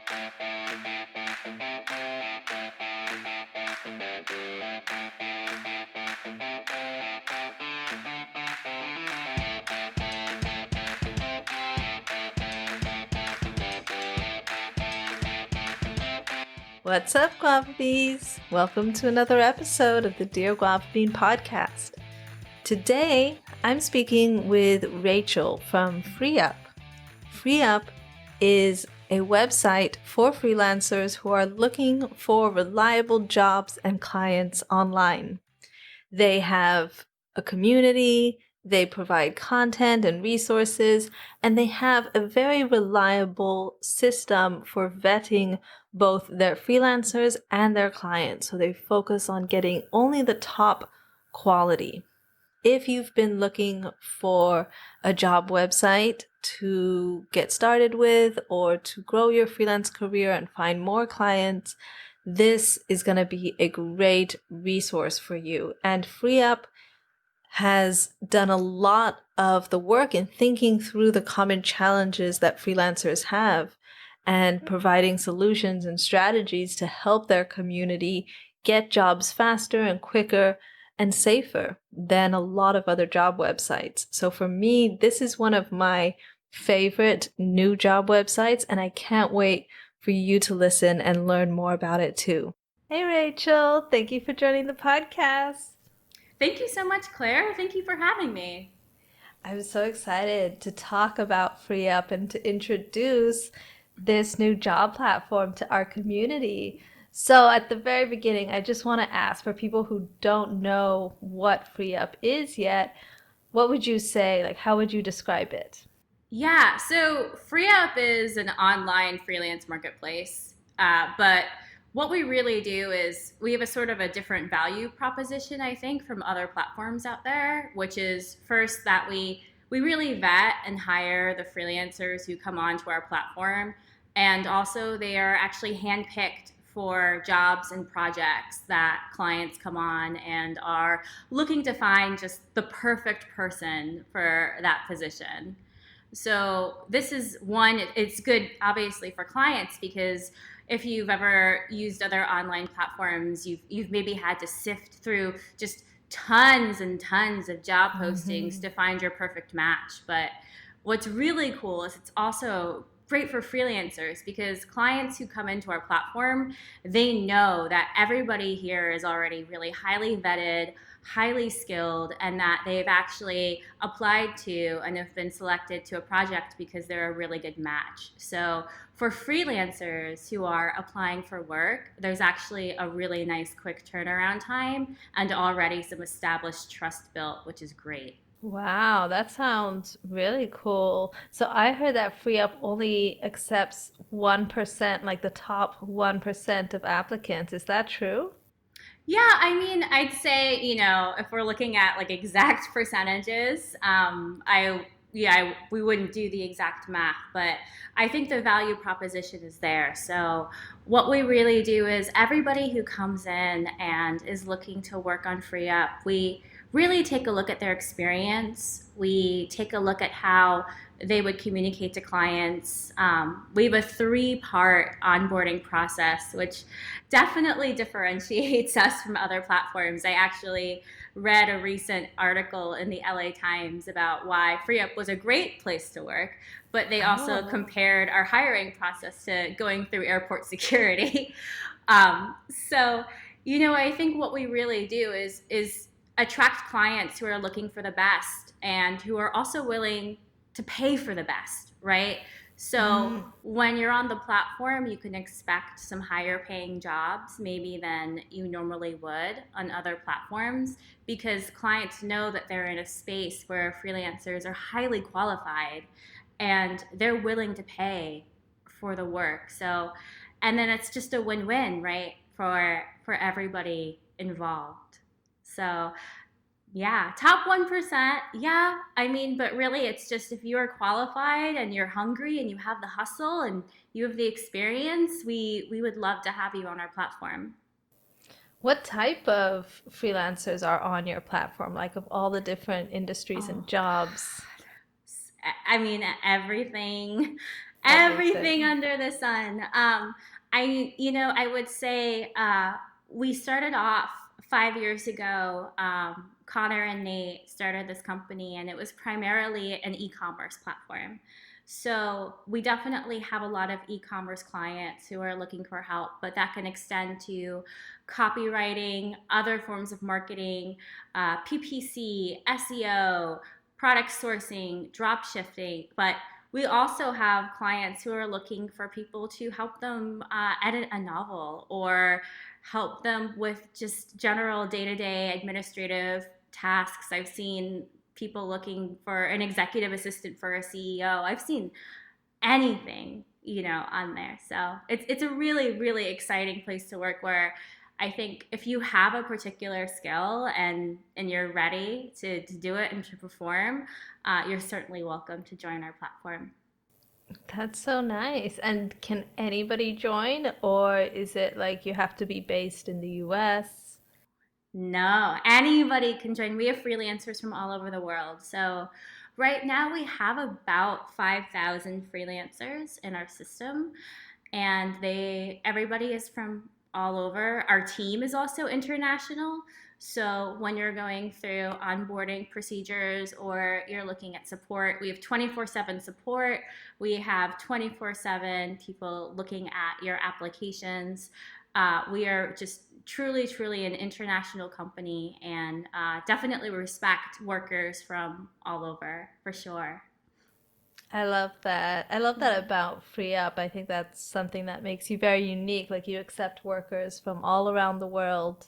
What's up, Guavabees? Welcome to another episode of the Dear GUAVABEAN podcast. Today, I'm speaking with Rachel from FreeUp. FreeUp is a website for freelancers who are looking for reliable jobs and clients online. They have a community, they provide content and resources, and they have a very reliable system for vetting both their freelancers and their clients. So they focus on getting only the top quality. If you've been looking for a job website to get started with or to grow your freelance career and find more clients, this is going to be a great resource for you. And FreeUp has done a lot of the work in thinking through the common challenges that freelancers have and providing solutions and strategies to help their community get jobs faster and quicker and safer than a lot of other job websites. So for me, this is one of my favorite new job websites, and I can't wait for you to listen and learn more about it too. Hey Rachel, thank you for joining the podcast. Thank you so much, Claire. Thank you for having me. I'm so excited to talk about FreeUp and to introduce this new job platform to our community. So at the very beginning, I just want to ask for people who don't know what FreeUp is yet, what would you say? Like, how would you describe it? Yeah, so FreeUp is an online freelance marketplace, but what we really do is we have a sort of a different value proposition, I think, from other platforms out there, which is first that we really vet and hire the freelancers who come onto our platform, and also they are actually handpicked for jobs and projects that clients come on and are looking to find just the perfect person for that position. So this is one, it's good obviously for clients because if you've ever used other online platforms, you've maybe had to sift through just tons and tons of job postings to find your perfect match. But what's really cool is it's also great for freelancers because clients who come into our platform, they know that everybody here is already really highly vetted, highly skilled, and that they've actually applied to and have been selected to a project because they're a really good match. So for freelancers who are applying for work, there's actually a really nice quick turnaround time and already some established trust built, which is great. Wow, that sounds really cool. So I heard that FreeUp only accepts 1%, like the top 1% of applicants. Is that true? Yeah, I mean, I'd say, if we're looking at like exact percentages, we wouldn't do the exact math, but I think the value proposition is there. So what we really do is everybody who comes in and is looking to work on FreeUp, we really take a look at their experience. We take a look at how they would communicate to clients. We have a three-part onboarding process, which definitely differentiates us from other platforms. I actually read a recent article in the LA Times about why FreeUp was a great place to work, but they also Oh. compared our hiring process to going through airport security. So, I think what we really do is attract clients who are looking for the best and who are also willing to pay for the best, right? So Mm. when you're on the platform, you can expect some higher paying jobs maybe than you normally would on other platforms because clients know that they're in a space where freelancers are highly qualified and they're willing to pay for the work. So, and then it's just a win-win, right? For everybody involved. So yeah, top 1%. Yeah, I mean, but really it's just if you are qualified and you're hungry and you have the hustle and you have the experience, we would love to have you on our platform. What type of freelancers are on your platform, like of all the different industries Oh and jobs? God. I mean, everything Everything under the sun. I would say we started off 5 years ago. Connor and Nate started this company, and it was primarily an e-commerce platform. So we definitely have a lot of e-commerce clients who are looking for help, but that can extend to copywriting, other forms of marketing, PPC, SEO, product sourcing, drop shifting. But we also have clients who are looking for people to help them edit a novel or help them with just general day-to-day administrative tasks. I've seen people looking for an executive assistant for a CEO. I've seen anything, on there. So it's a really, really exciting place to work, where I think if you have a particular skill and you're ready to do it and to perform, you're certainly welcome to join our platform. That's so nice. And can anybody join, or is it like you have to be based in the US? No, anybody can join. We have freelancers from all over the world. So right now we have about 5,000 freelancers in our system, and everybody is from all over. Our team is also international. So when you're going through onboarding procedures or you're looking at support, we have 24/7 support. We have 24/7 people looking at your applications. We are just truly, truly an international company, and definitely respect workers from all over, for sure. I love that. I love that about FreeUp. I think that's something that makes you very unique. Like you accept workers from all around the world.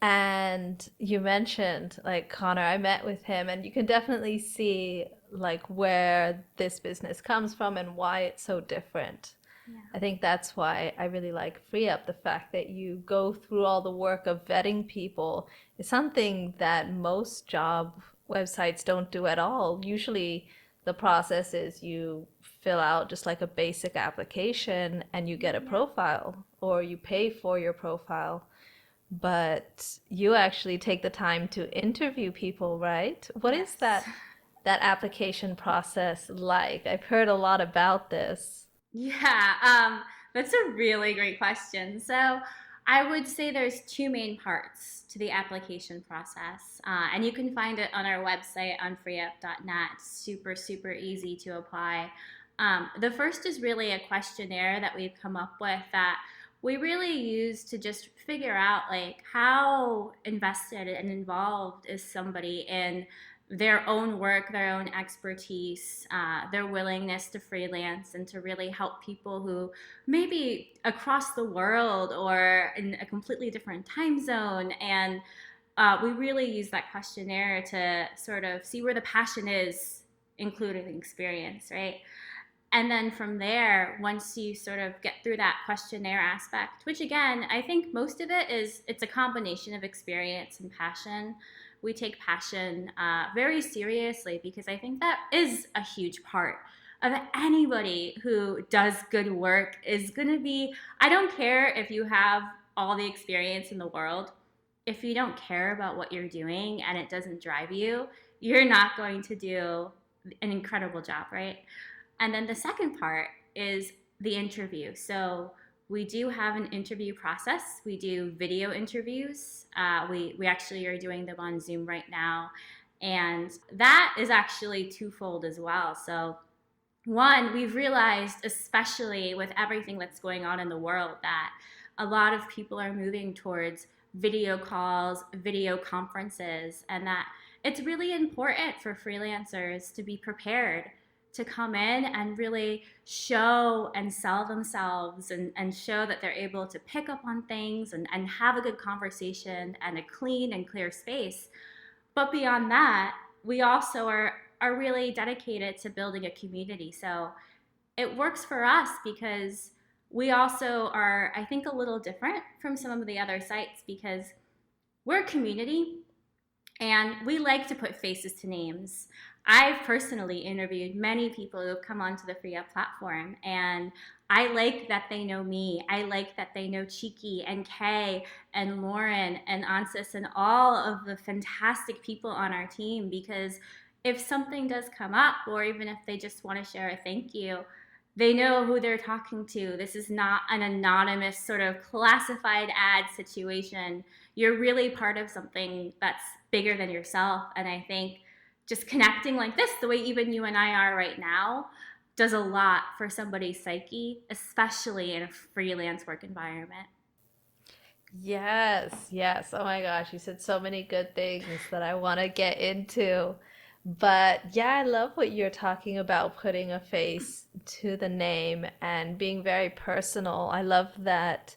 And you mentioned like Connor, I met with him, and you can definitely see like where this business comes from and why it's so different. Yeah. I think that's why I really like FreeUp. The fact that you go through all the work of vetting people is something that most job websites don't do at all. Usually the process is you fill out just like a basic application and you get a Yeah. profile, or you pay for your profile. But you actually take the time to interview people, right? What is Yes. that application process like? I've heard a lot about this. Yeah, that's a really great question. So I would say there's two main parts to the application process, and you can find it on our website on freeup.net. Super, super easy to apply. The first is really a questionnaire that we've come up with that we really use to just figure out like how invested and involved is somebody in their own work, their own expertise, their willingness to freelance and to really help people who maybe across the world or in a completely different time zone. And we really use that questionnaire to sort of see where the passion is included in experience, right? And then from there, once you sort of get through that questionnaire aspect, which again, I think most of it's a combination of experience and passion. We take passion very seriously, because I think that is a huge part of anybody who does good work is going to be, I don't care if you have all the experience in the world. If you don't care about what you're doing and it doesn't drive you, you're not going to do an incredible job, right? And then the second part is the interview. So we do have an interview process. We do video interviews. We actually are doing them on Zoom right now. And that is actually twofold as well. So one, we've realized, especially with everything that's going on in the world, that a lot of people are moving towards video calls, video conferences, and that it's really important for freelancers to be prepared to come in and really show and sell themselves and show that they're able to pick up on things and have a good conversation and a clean and clear space. But beyond that, we also are really dedicated to building a community. So it works for us because we also are, I think, a little different from some of the other sites, because we're a community and we like to put faces to names. I've personally interviewed many people who have come onto the FreeUp platform, and I like that they know me. I like that they know Chiki and Kay and Lauren and Ansis and all of the fantastic people on our team, because if something does come up, or even if they just want to share a thank you, They know who they're talking to. This is not an anonymous sort of classified ad situation. You're really part of something that's bigger than yourself. And I think just connecting like this, the way even you and I are right now, does a lot for somebody's psyche, especially in a freelance work environment. Yes, yes. Oh my gosh, you said so many good things that I want to get into. But yeah, I love what you're talking about, putting a face to the name and being very personal. I love that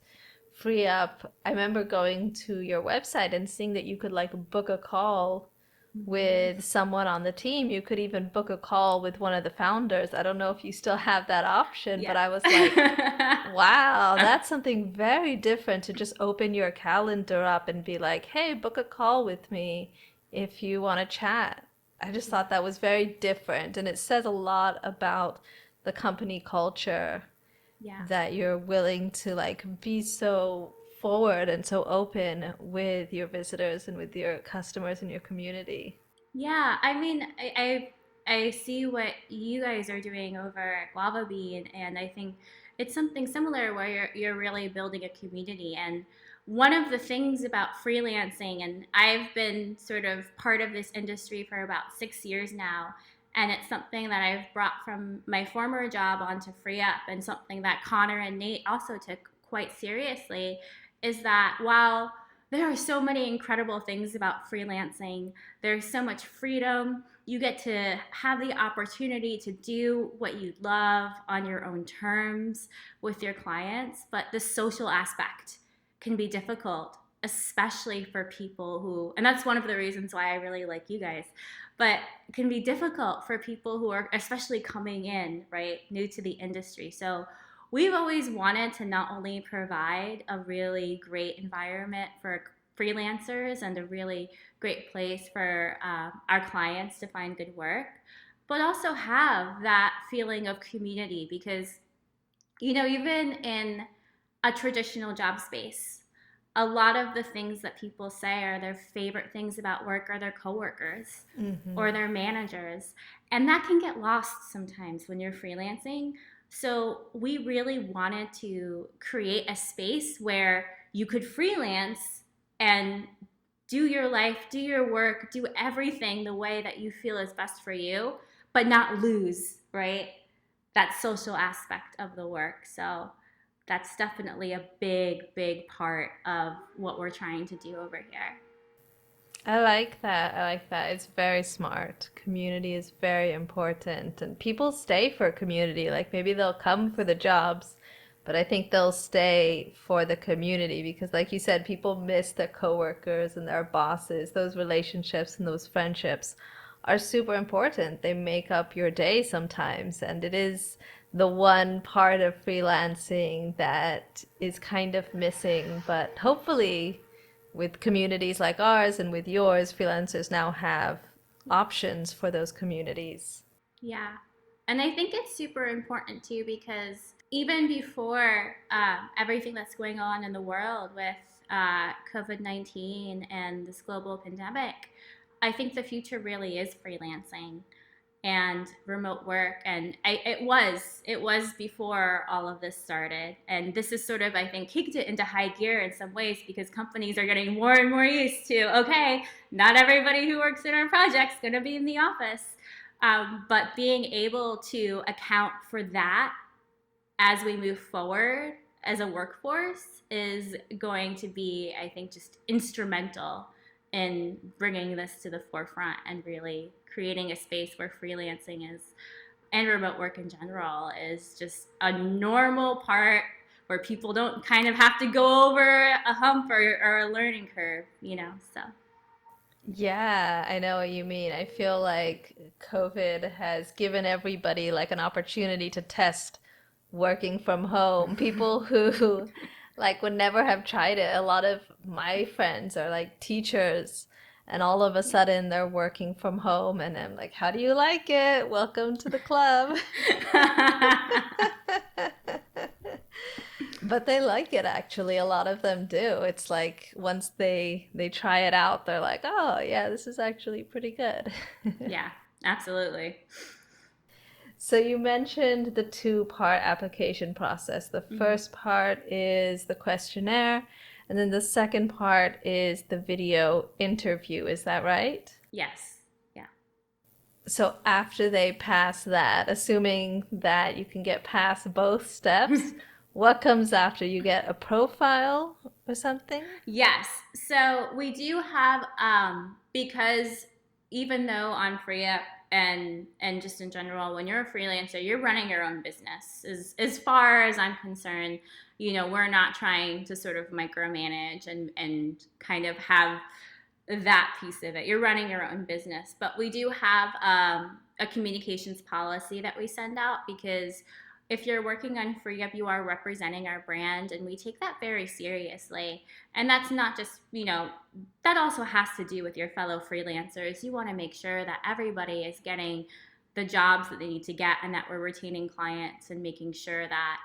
FreeUp. I remember going to your website and seeing that you could like book a call Mhm. with someone on the team. You could even book a call with one of the founders. I don't know if you still have that option, but Yeah. I was like, wow, that's something very different to just open your calendar up and be like, hey, book a call with me if you want to chat. I just Yeah. thought that was very different. And it says a lot about the company culture Yeah. that you're willing to like be so forward and so open with your visitors and with your customers and your community. Yeah, I mean, I see what you guys are doing over at Guava Bean, and I think it's something similar where you're really building a community. And one of the things about freelancing, and I've been sort of part of this industry for about 6 years now, and it's something that I've brought from my former job onto FreeUp, and something that Connor and Nate also took quite seriously, is that while there are so many incredible things about freelancing, there's so much freedom. You get to have the opportunity to do what you love on your own terms with your clients, but the social aspect can be difficult, especially for people who, and that's one of the reasons why I really like you guys, but it can be difficult for people who are especially coming in, right, new to the industry. So we've always wanted to not only provide a really great environment for freelancers and a really great place for our clients to find good work, but also have that feeling of community because, even in a traditional job space, a lot of the things that people say are their favorite things about work are their coworkers or Hmm. their managers. And that can get lost sometimes when you're freelancing. So we really wanted to create a space where you could freelance and do your life, do your work, do everything the way that you feel is best for you, but not lose, right? That social aspect of the work. So that's definitely a big, big part of what we're trying to do over here. I like that. I like that. It's very smart. Community is very important, and people stay for community. Like maybe they'll come for the jobs, but I think they'll stay for the community because, like you said, people miss their coworkers and their bosses. Those relationships and those friendships are super important. They make up your day sometimes, and it is the one part of freelancing that is kind of missing, but hopefully with communities like ours and with yours, freelancers now have options for those communities. Yeah. And I think it's super important too because even before everything that's going on in the world with COVID 19 and this global pandemic, I think the future really is freelancing and remote work. And it was before all of this started, and this is sort of, I think, kicked it into high gear in some ways because companies are getting more and more used to, okay, not everybody who works in our project's going to be in the office, but being able to account for that as we move forward as a workforce is going to be, I think, just instrumental in bringing this to the forefront and really creating a space where freelancing is, and remote work in general, is just a normal part where people don't kind of have to go over a hump or a learning curve. So Yeah, I know what you mean. I feel like COVID has given everybody like an opportunity to test working from home. People who like would never have tried it. A lot of my friends are like teachers and all of a sudden they're working from home and I'm like, "How do you like it? Welcome to the club." But they like it actually. A lot of them do. It's like once they try it out, they're like, "Oh, yeah, this is actually pretty good." yeah, absolutely. So you mentioned the two-part application process. The Mhm. first part is the questionnaire, and then the second part is the video interview. Is that right? Yes. Yeah. So after they pass that, assuming that you can get past both steps, what comes after? You get a profile or something? Yes. So we do have because even though on FreeUp and just in general, when you're a freelancer, you're running your own business. As far as I'm concerned, we're not trying to sort of micromanage and kind of have that piece of it. You're running your own business, but we do have a communications policy that we send out because if you're working on FreeUp, you are representing our brand, and we take that very seriously. And that's not just, that also has to do with your fellow freelancers. You want to make sure that everybody is getting the jobs that they need to get and that we're retaining clients and making sure that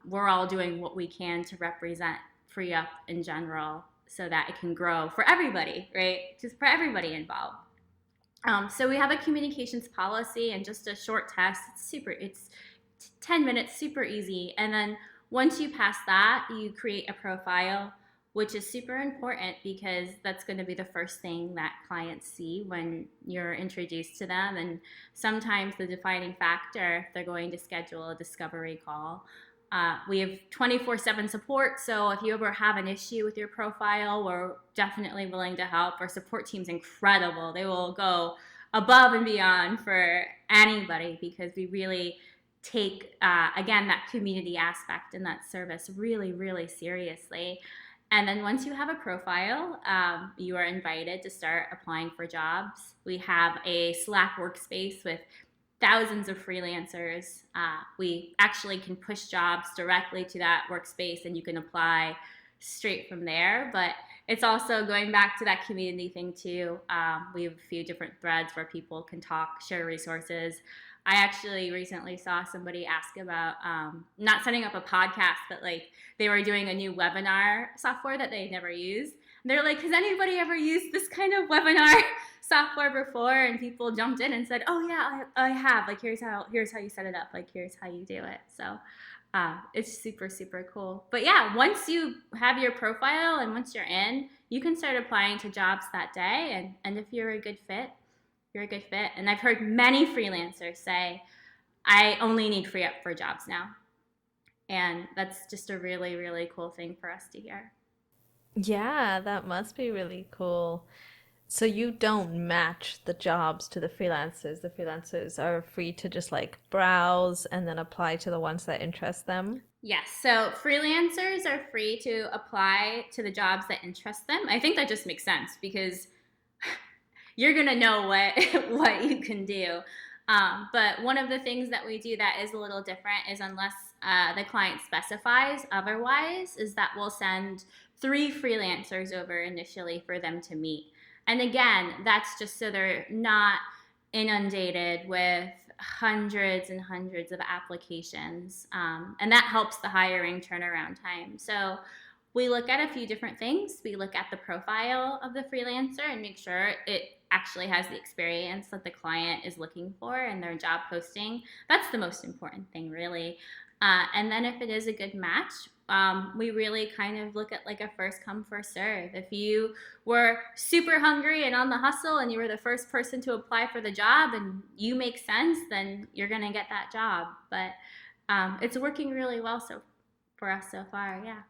we're all doing what we can to represent FreeUp in general so that it can grow for everybody, right? Just for everybody involved. So we have a communications policy and just a short test. It's 10 minutes, super easy. And then once you pass that, you create a profile, which is super important because that's going to be the first thing that clients see when you're introduced to them. And sometimes the defining factor, if they're going to schedule a discovery call. We have 24/7 support, so if you ever have an issue with your profile, we're definitely willing to help. Our support team's incredible. They will go above and beyond for anybody because we really take, again, that community aspect and that service really, really seriously. And then once you have a profile, you are invited to start applying for jobs. We have a Slack workspace with thousands of freelancers. We actually can push jobs directly to that workspace and you can apply straight from there. But it's also going back to that community thing too. We have a few different threads where people can talk, share resources. I actually recently saw somebody ask about not setting up a podcast, but like they were doing a new webinar software that they never used. And they're like, has anybody ever used this kind of webinar software before? And people jumped in and said, oh yeah, I have. Like here's how you set it up. Like here's how you do it. So it's super, super cool. But yeah, once you have your profile and once you're in, you can start applying to jobs that day. And if you're a good fit, you're a good fit. And I've heard many freelancers say, I only need FreeUp for jobs now. And that's just a really, really cool thing for us to hear. Yeah, that must be really cool. So you don't match the jobs to the freelancers. The freelancers are free to just like browse and then apply to the ones that interest them. Yes, so freelancers are free to apply to the jobs that interest them. I think that just makes sense because you're gonna know what what you can do. But one of the things that we do that is a little different is unless the client specifies otherwise, is that we'll send 3 freelancers over initially for them to meet. And again, that's just so they're not inundated with hundreds and hundreds of applications. And that helps the hiring turnaround time. So we look at a few different things. We look at the profile of the freelancer and make sure it actually has the experience that the client is looking for in their job posting. That's the most important thing, really. And then if it is a good match, we really kind of look at like a first come, first serve. If you were super hungry and on the hustle and you were the first person to apply for the job and you make sense, then you're going to get that job. But it's working really well for us so far, yeah.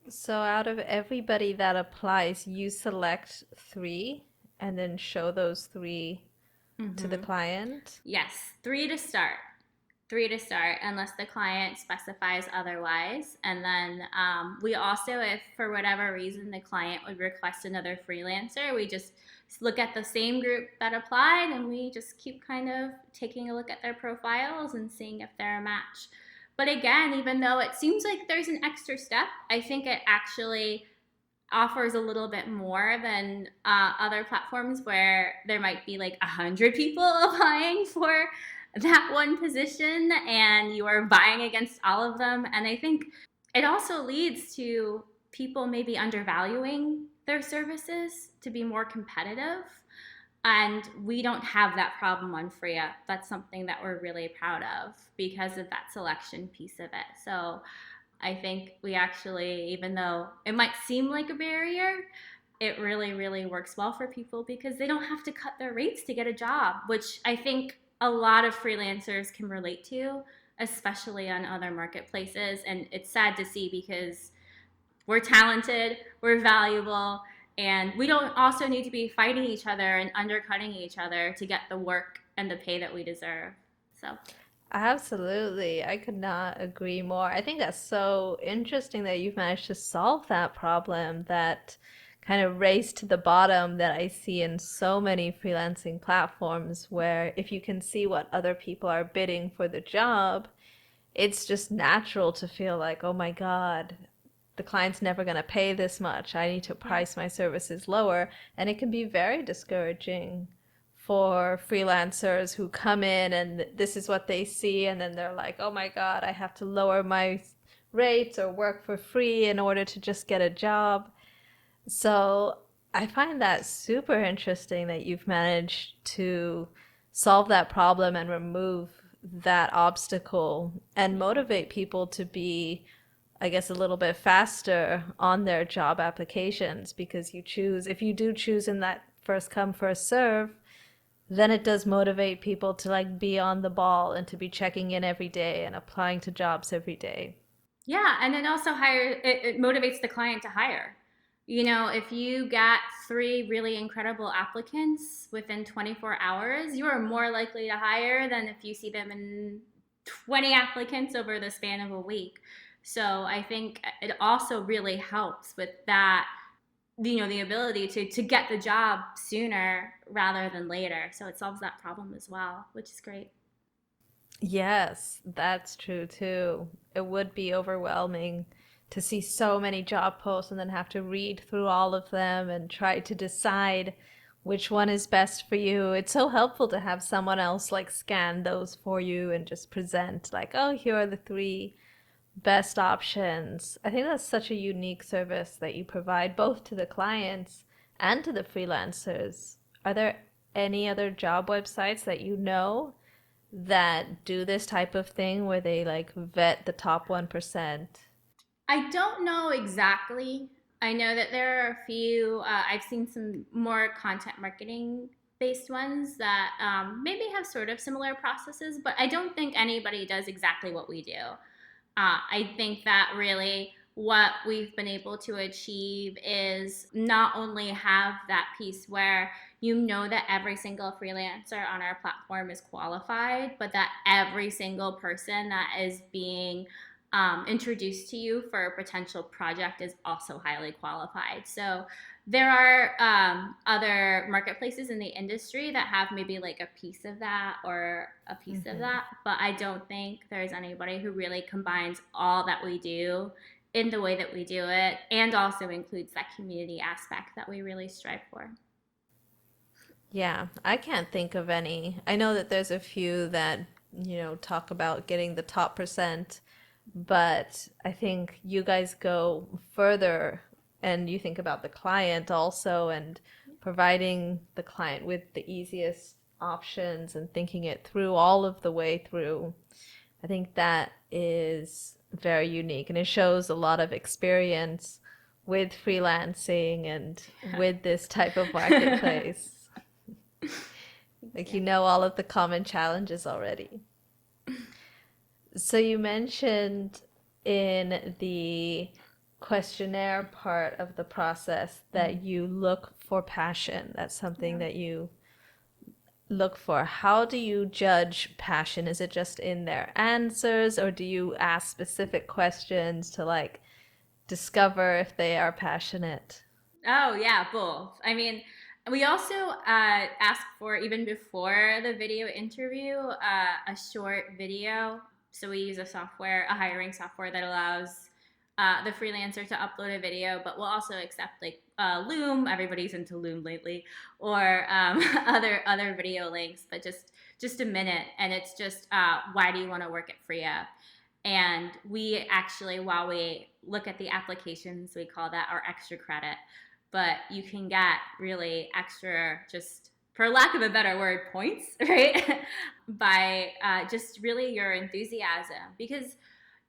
So out of everybody that applies, you select three and then show those three to the Mm-hmm. client. Yes, 3 to start unless the client specifies otherwise. And then we also, if for whatever reason the client would request another freelancer, we just look at the same group that applied and we just keep kind of taking a look at their profiles and seeing if they're a match. But again, even though it seems like there's an extra step, I think it actually offers a little bit more than other platforms where there might be like 100 people applying for that one position and you are vying against all of them. And I think it also leads to people maybe undervaluing their services to be more competitive. And we don't have that problem on FreeUp. That's something that we're really proud of because of that selection piece of it. So I think we actually, even though it might seem like a barrier, it really, really works well for people because they don't have to cut their rates to get a job, which I think a lot of freelancers can relate to, especially on other marketplaces. And it's sad to see because we're talented, we're valuable, and we don't also need to be fighting each other and undercutting each other to get the work and the pay that we deserve. So, Absolutely. I could not agree more. I think that's so interesting that you've managed to solve that problem, that kind of race to the bottom that I see in so many freelancing platforms, where if you can see what other people are bidding for the job, it's just natural to feel like, oh my God, the client's never going to pay this much. I need to yeah. price my services lower. And it can be very discouraging for freelancers who come in and this is what they see. And then they're like, oh my God, I have to lower my rates or work for free in order to just get a job. So I find that super interesting that you've managed to solve that problem and remove that obstacle and motivate people to be, I guess, a little bit faster on their job applications, because you choose, if you do choose in that first come, first serve, then it does motivate people to like be on the ball and to be checking in every day and applying to jobs every day. Yeah, and then also it motivates the client to hire. You know, if you get three really incredible applicants within 24 hours, you are more likely to hire than if you see them in 20 applicants over the span of a week. So I think it also really helps with that, you know, the ability to get the job sooner rather than later. So it solves that problem as well, which is great. Yes, that's true too. It would be overwhelming to see so many job posts and then have to read through all of them and try to decide which one is best for you. It's so helpful to have someone else like scan those for you and just present like, oh, here are the three best options. I think that's such a unique service that you provide both to the clients and to the freelancers. Are there any other job websites that you know that do this type of thing where they like vet the top 1%? I don't know exactly. I know that there are a few. I've seen some more content marketing based ones that maybe have sort of similar processes, but I don't think anybody does exactly what we do. I think that really what we've been able to achieve is not only have that piece where you know that every single freelancer on our platform is qualified, but that every single person that is being introduced to you for a potential project is also highly qualified. So there are other marketplaces in the industry that have maybe like a piece of that or a piece of Mm-hmm. that, but I don't think there's anybody who really combines all that we do in the way that we do it and also includes that community aspect that we really strive for. Yeah, I can't think of any. I know that there's a few that, talk about getting the top percent, but I think you guys go further and you think about the client also and providing the client with the easiest options and thinking it through all of the way through. I think that is very unique and it shows a lot of experience with freelancing and with this type of marketplace. Like Yeah. you know all of the common challenges already. So you mentioned in the questionnaire part of the process Mm. that you look for passion. That's something Yeah. that you look for. How do you judge passion? Is it just in their answers, or do you ask specific questions to like discover if they are passionate? Oh yeah, both. I mean, we also ask for even before the video interview a short video. So we use a software, a hiring software that allows the freelancer to upload a video, but we'll also accept like Loom. Everybody's into Loom lately, or other video links. But just a minute, and it's just why do you want to work at FreeUp? And we actually, while we look at the applications, we call that our extra credit, but you can get really extra just for lack of a better word, points, right? By just really your enthusiasm. Because,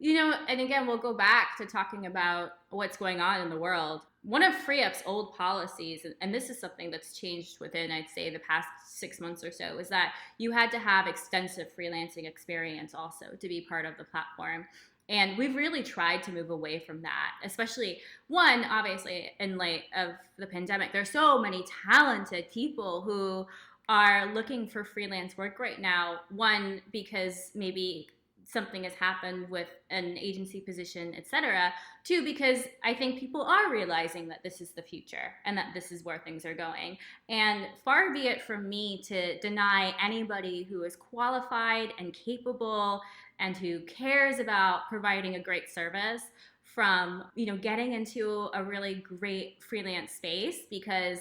and again, we'll go back to talking about what's going on in the world. One of FreeUp's old policies, and this is something that's changed within, I'd say, the past 6 months or so, is that you had to have extensive freelancing experience also to be part of the platform. And we've really tried to move away from that, especially one, obviously, in light of the pandemic. There's so many talented people who are looking for freelance work right now. One, because maybe something has happened with an agency position, etc. Two, because I think people are realizing that this is the future and that this is where things are going. And far be it from me to deny anybody who is qualified and capable and who cares about providing a great service from, getting into a really great freelance space because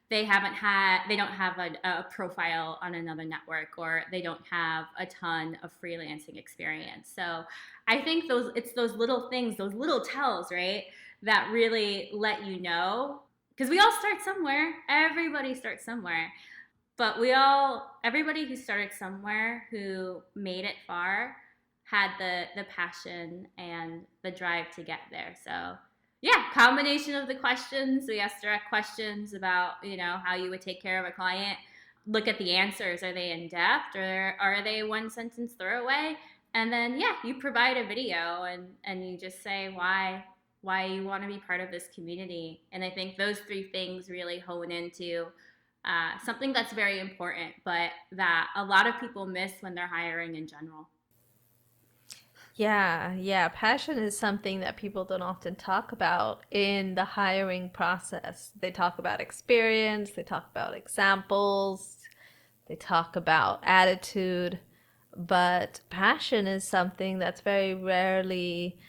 they don't have a profile on another network, or they don't have a ton of freelancing experience. So I think it's those little things, those little tells, right, that really let you know, because we all start somewhere. Everybody starts somewhere. But everybody who started somewhere, who made it far, had the passion and the drive to get there. So yeah, combination of the questions. We asked direct questions about, how you would take care of a client. Look at the answers. Are they in depth, or are they one sentence throwaway? And then, you provide a video and you just say why you want to be part of this community. And I think those three things really hone into something that's very important, but that a lot of people miss when they're hiring in general. Yeah. Passion is something that people don't often talk about in the hiring process. They talk about experience, they talk about examples, they talk about attitude, but passion is something that's very rarely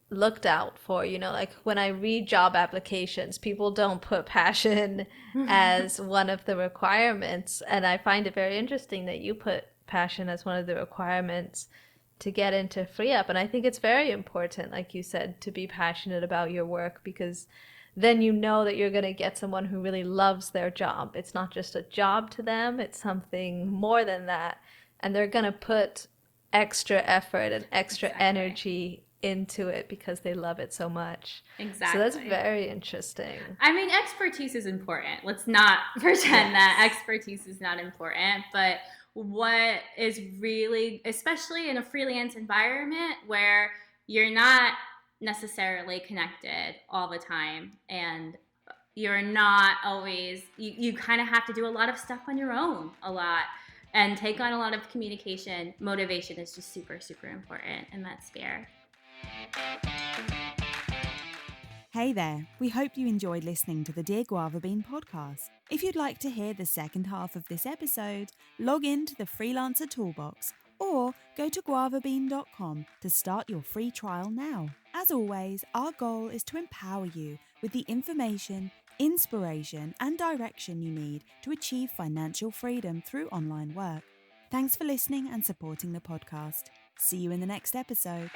looked out for. Like when I read job applications, people don't put passion as one of the requirements. And I find it very interesting that you put passion as one of the requirements to get into FreeUp. And I think it's very important, like you said, to be passionate about your work, because then you know that you're going to get someone who really loves their job. It's not just a job to them, it's something more than that. And they're going to put extra effort and extra energy into it because they love it so much. Exactly. So that's very interesting. I mean, expertise is important. Let's not pretend that expertise is not important, but what is really, especially in a freelance environment where you're not necessarily connected all the time, and you're not always, you kind of have to do a lot of stuff on your own a lot and take on a lot of communication. Motivation is just super, super important in that sphere. Hey there, we hope you enjoyed listening to the Dear GUAVABEAN podcast. If you'd like to hear the second half of this episode, log in to the Freelancer Toolbox or go to guavabean.com to start your free trial now. As always, our goal is to empower you with the information, inspiration, and direction you need to achieve financial freedom through online work. Thanks for listening and supporting the podcast. See you in the next episode.